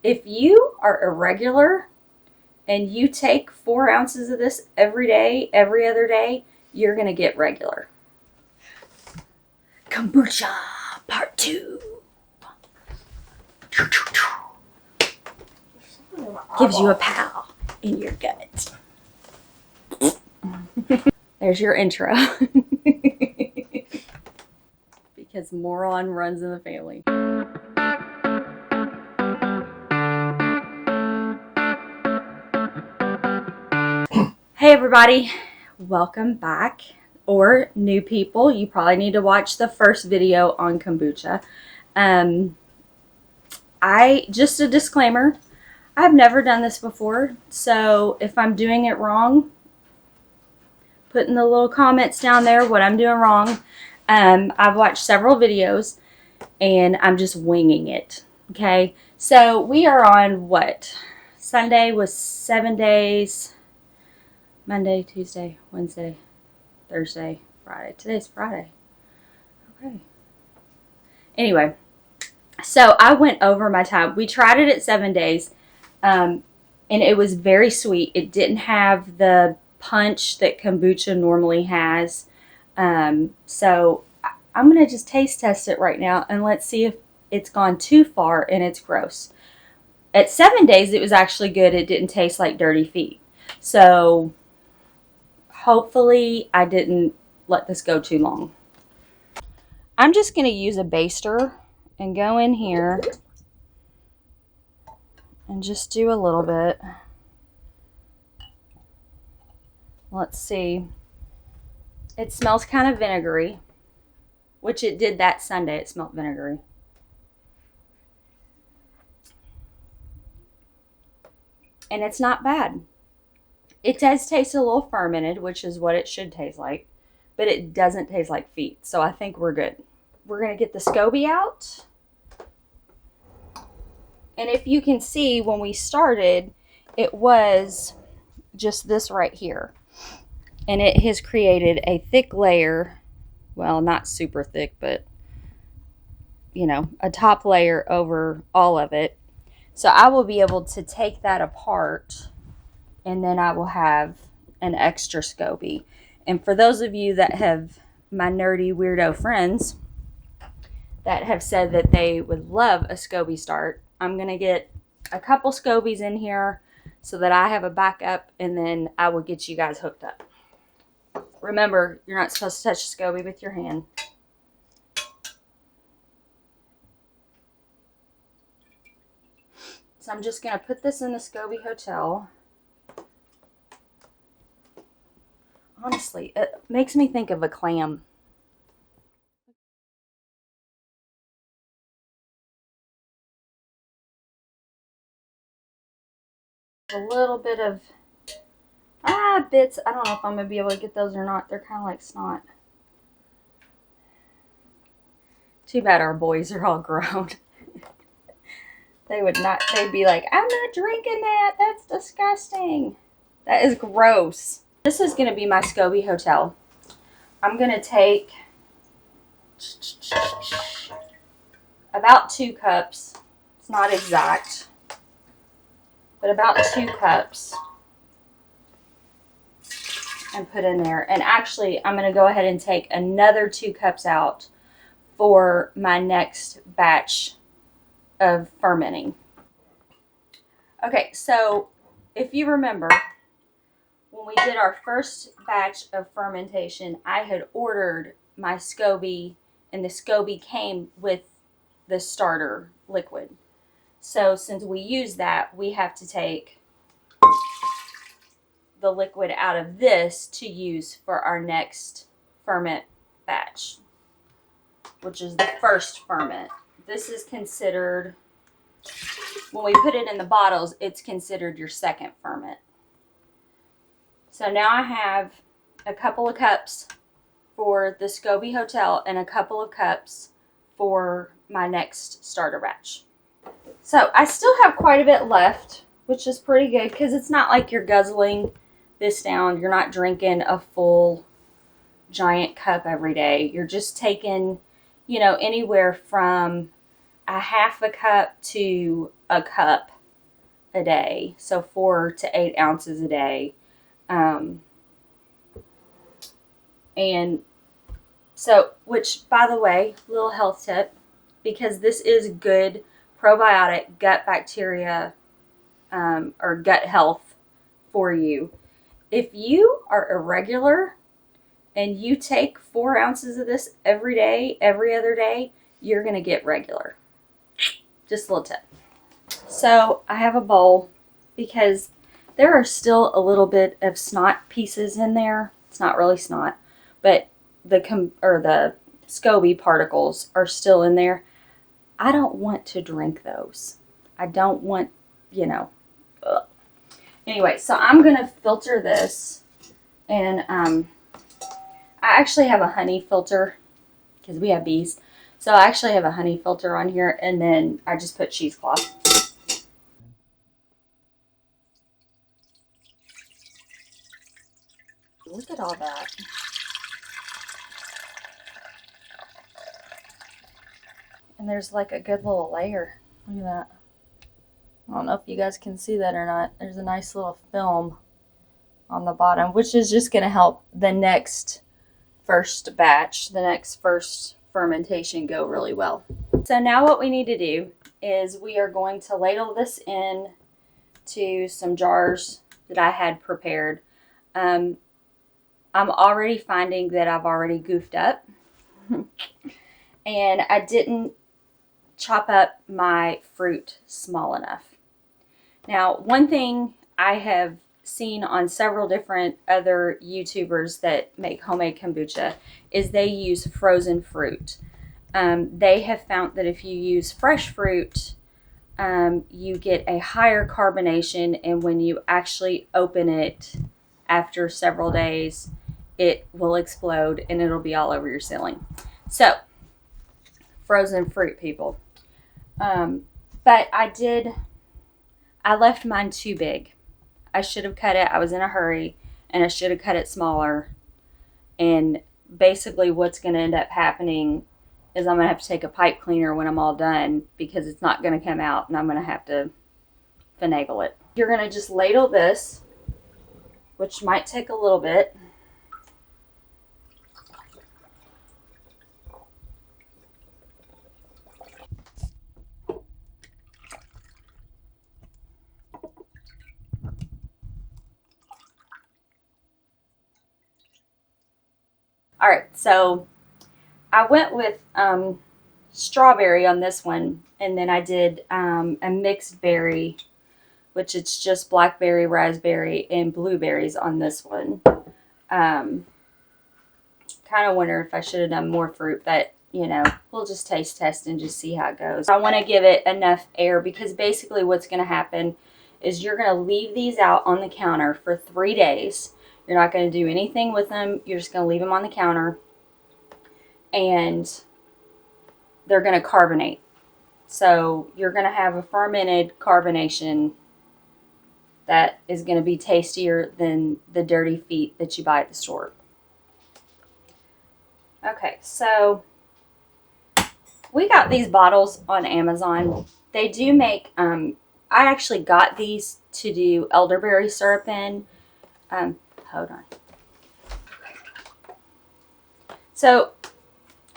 if you are irregular and you take 4 ounces of this every day, every other day, you're going to get regular. Kombucha part 2. Gives you a pow in your gut. There's your intro. Because moron runs in the family. Hey everybody, welcome back. Or new people, you probably need to watch the first video on kombucha. Just a disclaimer, I've never done this before, so if I'm doing it wrong, put in the little comments down there what I'm doing wrong. I've watched several videos and I'm just winging it. Okay, so we are on what? Sunday was 7 days. Monday, Tuesday, Wednesday, Thursday, Friday. Today's Friday. Okay. Anyway, so I went over my time. We tried it at 7 days, and it was very sweet. It didn't have the punch that kombucha normally has. So I'm going to just taste test it right now, and let's see if it's gone too far and it's gross. At 7 days, it was actually good. It didn't taste like dirty feet. So hopefully I didn't let this go too long. I'm just going to use a baster and go in here and just do a little bit. Let's see. It smells kind of vinegary, which it did that Sunday. It smelled vinegary. And it's not bad. It does taste a little fermented, which is what it should taste like, but it doesn't taste like feet. So I think we're good. We're going to get the SCOBY out. And if you can see, when we started, it was just this right here. And it has created a thick layer. Well, not super thick, but, you know, a top layer over all of it. So I will be able to take that apart, and then I will have an extra SCOBY. And for those of you that have my nerdy weirdo friends that have said that they would love a SCOBY start, I'm going to get a couple SCOBYs in here so that I have a backup, and then I will get you guys hooked up. Remember, you're not supposed to touch a SCOBY with your hand. So I'm just going to put this in the SCOBY Hotel. Honestly, it makes me think of a clam. A little bit of bits. I don't know if I'm going to be able to get those or not. They're kind of like snot. Too bad our boys are all grown. They would not, they'd be like, I'm not drinking that. That's disgusting. That is gross. This is going to be my SCOBY Hotel. I'm going to take about 2 cups. It's not exact, but about 2 cups. And put in there. And actually, I'm going to go ahead and take another 2 cups out for my next batch of fermenting. Okay, so if you remember, when we did our first batch of fermentation, I had ordered my SCOBY, and the SCOBY came with the starter liquid. So since we use that, we have to take the liquid out of this to use for our next ferment batch, which is the first ferment. This is considered, when we put it in the bottles, it's considered your second ferment. So now I have a couple of cups for the SCOBY Hotel and a couple of cups for my next starter batch. So I still have quite a bit left, which is pretty good because it's not like you're guzzling this down. You're not drinking a full giant cup every day. You're just taking, you know, anywhere from a half a cup to a cup a day, so 4 to 8 ounces a day. And so, which, by the way, little health tip, because this is good probiotic gut bacteria or gut health for you. If you are irregular and you take 4 ounces of this every day, every other day, you're going to get regular. Just a little tip. So I have a bowl because there are still a little bit of snot pieces in there. It's not really snot, but the SCOBY particles are still in there. I don't want to drink those. I don't want, ugh. Anyway, so I'm going to filter this, and I actually have a honey filter because we have bees. So I actually have a honey filter on here, and then I just put cheesecloth. Look at all that. And there's like a good little layer. Look at that. I don't know if you guys can see that or not. There's a nice little film on the bottom, which is just going to help the next first batch, the next first fermentation go really well. So now what we need to do is we are going to ladle this in to some jars that I had prepared. I'm already finding that I've already goofed up and I didn't chop up my fruit small enough. Now, one thing I have seen on several different other YouTubers that make homemade kombucha is they use frozen fruit. They have found that if you use fresh fruit, you get a higher carbonation, and when you actually open it after several days, it will explode and it'll be all over your ceiling. So, frozen fruit, people. But I left mine too big. I should have cut it. I was in a hurry and I should have cut it smaller. And basically what's going to end up happening is I'm going to have to take a pipe cleaner when I'm all done because it's not going to come out and I'm going to have to finagle it. You're going to just ladle this, which might take a little bit. All right, so I went with strawberry on this one, and then I did a mixed berry, which it's just blackberry, raspberry, and blueberries on this one. Kind of wonder if I should have done more fruit, but we'll just taste test and just see how it goes. I want to give it enough air because basically what's going to happen is you're going to leave these out on the counter for 3 days. You're not going to do anything with them. You're just going to leave them on the counter. And they're going to carbonate. So you're going to have a fermented carbonation that is going to be tastier than the dirty feet that you buy at the store. Okay, so we got these bottles on Amazon. They do make, I actually got these to do elderberry syrup in. Hold on. So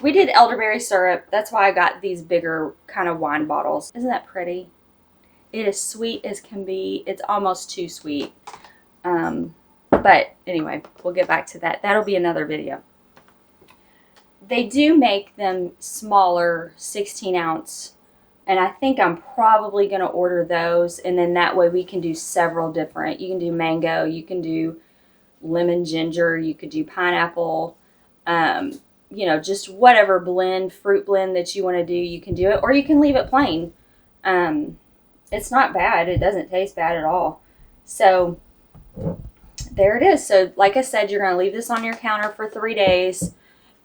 we did elderberry syrup. That's why I got these bigger kind of wine bottles. Isn't that pretty? It is sweet as can be. It's almost too sweet. But anyway, we'll get back to that. That'll be another video. They do make them smaller, 16 ounce. And I think I'm probably going to order those. And then that way we can do several different. You can do mango. You can do lemon ginger. You could do pineapple. Just whatever blend, fruit blend that you want to do, you can do it. Or you can leave it plain. It's not bad. It doesn't taste bad at all. So there it is. So like I said, you're going to leave this on your counter for 3 days.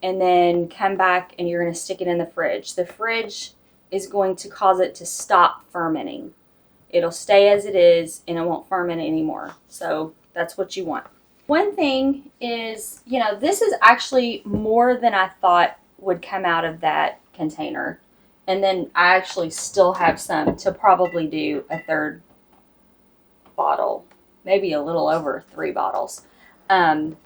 And then come back and you're going to stick it in the fridge. The fridge is going to cause it to stop fermenting. It'll stay as it is and it won't ferment anymore. So that's what you want. One thing is, this is actually more than I thought would come out of that container. And then I actually still have some to probably do a third bottle, maybe a little over 3 bottles. But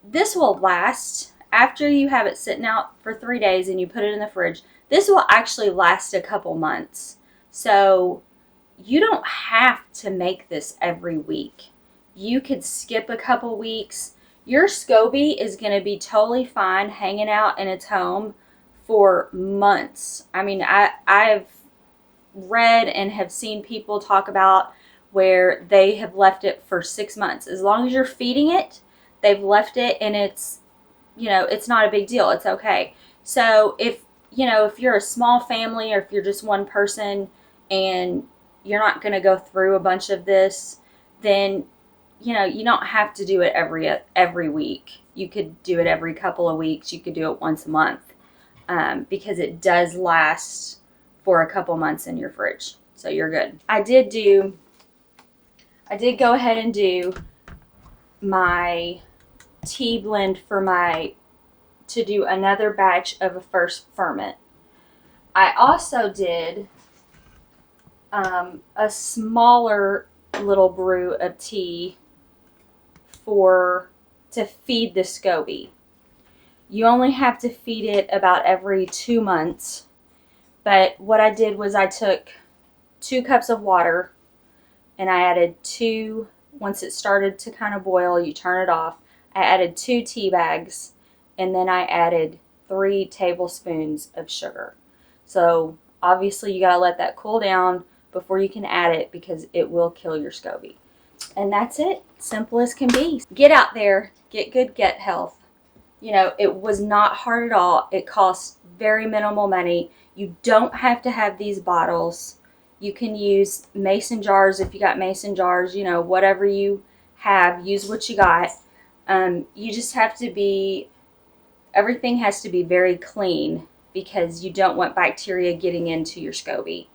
this will last after you have it sitting out for 3 days and you put it in the fridge. This will actually last a couple months. So you don't have to make this every week. You could skip a couple weeks. Your SCOBY is going to be totally fine hanging out in its home for months. I mean, I've read and have seen people talk about where they have left it for 6 months. As long as you're feeding it, they've left it, and it's, you know, it's not a big deal. It's okay. So if, you know, if you're a small family or if you're just one person and you're not going to go through a bunch of this, then, you know, you don't have to do it every week. You could do it every couple of weeks. You could do it once a month, because it does last for a couple months in your fridge. So you're good. I did go ahead and do my tea blend to do another batch of a first ferment. I also did a smaller little brew of tea to feed the SCOBY. You only have to feed it about every 2 months. But what I did was I took 2 cups of water and I added once it started to kind of boil, you turn it off. I added 2 tea bags, and then I added 3 tablespoons of sugar. So obviously you gotta let that cool down before you can add it, because it will kill your SCOBY. And that's it. Simple as can be. Get out there, get good gut health. You know, it was not hard at all. It cost very minimal money. You don't have to have these bottles. You can use mason jars if you got mason jars, you know, whatever you have, use what you got. You just have to everything has to be very clean, because you don't want bacteria getting into your SCOBY.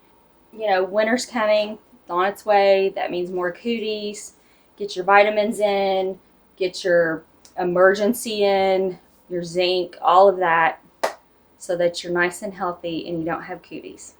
You know, winter's coming, it's on its way. That means more cooties. Get your vitamins in, get your emergency in, your zinc, all of that, so that you're nice and healthy and you don't have cooties.